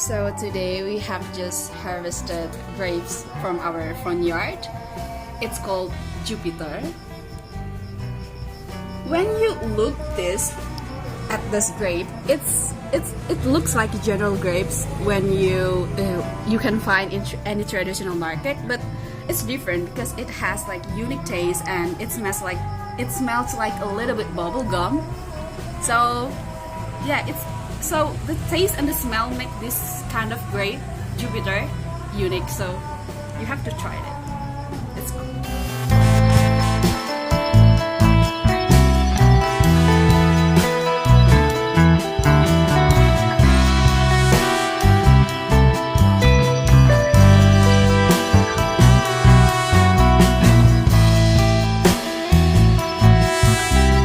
So today we have just harvested grapes from our vineyard. It's called Jupiter. When you look at this grape, it looks like general grapes when you can find in any traditional market, but it's different because it has like unique taste and it smells like a little bit bubble gum. So yeah, so the taste and the smell make this kind of grape Jupiter unique. So you have to try it. It's cool.